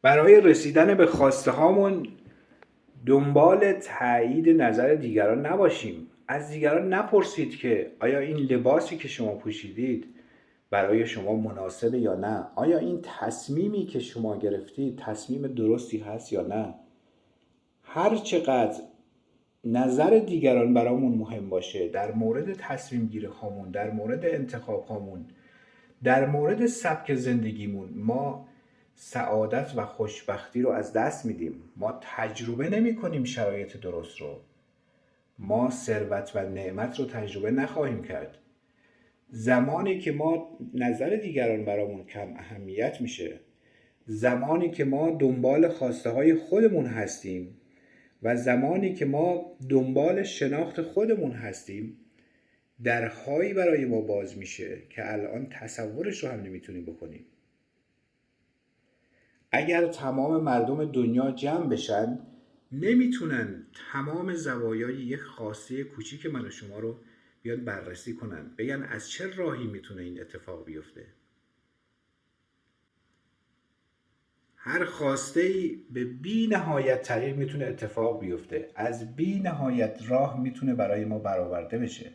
برای رسیدن به خواسته هامون دنبال تایید نظر دیگران نباشیم. از دیگران نپرسید که آیا این لباسی که شما پوشیدید برای شما مناسبه یا نه. آیا این تصمیمی که شما گرفتید تصمیم درستی هست یا نه. هر چقدر نظر دیگران برامون مهم باشه در مورد تصمیم گیری هامون، در مورد انتخاب هامون، در مورد سبک زندگیمون، ما سعادت و خوشبختی رو از دست میدیم. ما تجربه نمی کنیم شرایط درست رو. ما ثروت و نعمت رو تجربه نخواهیم کرد. زمانی که ما نظر دیگران برامون کم اهمیت میشه، زمانی که ما دنبال خواسته های خودمون هستیم و زمانی که ما دنبال شناخت خودمون هستیم، درهایی برای ما باز میشه که الان تصورش رو هم نمیتونیم بکنیم. اگر تمام مردم دنیا جمع بشن نمیتونن تمام زوایای یک خواسته کوچیک من و شما رو بیان بررسی کنن، بگن از چه راهی میتونه این اتفاق بیفته. هر خواسته ای به بی نهایت طریق میتونه اتفاق بیفته، از بی نهایت راه میتونه برای ما برآورده بشه.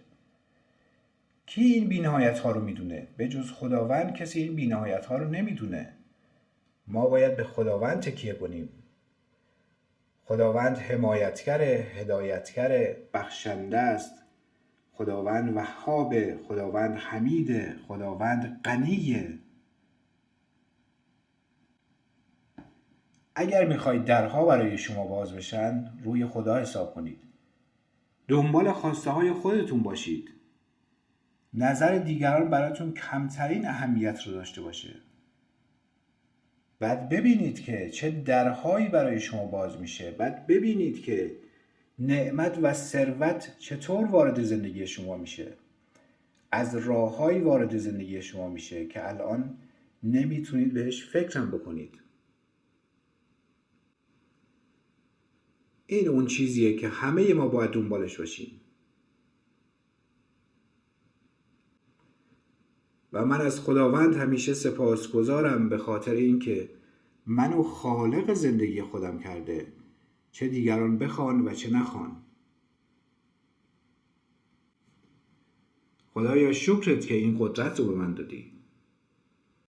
کی این بی نهایت ها رو میدونه؟ به جز خداوند کسی این بی نهایت ها رو نمیدونه. ما باید به خداوند تکیه کنیم. خداوند حمایتگره، هدایتگره، بخشنده است. خداوند وهابه، خداوند حمیده، خداوند غنیه. اگر میخواید درها برای شما باز بشن روی خدا حساب کنید. دنبال خواسته های خودتون باشید. نظر دیگران براتون کمترین اهمیت رو داشته باشه. بعد ببینید که چه درهایی برای شما باز میشه. بعد ببینید که نعمت و ثروت چطور وارد زندگی شما میشه. از راههایی وارد زندگی شما میشه که الان نمیتونید بهش فکرم بکنید. این اون چیزیه که همه ما باید دنبالش باشیم. و من از خداوند همیشه سپاسگزارم به خاطر اینکه منو خالق زندگی خودم کرده، چه دیگران بخوان و چه نخوان. خدایا شکرت که این قدرت رو به من دادی.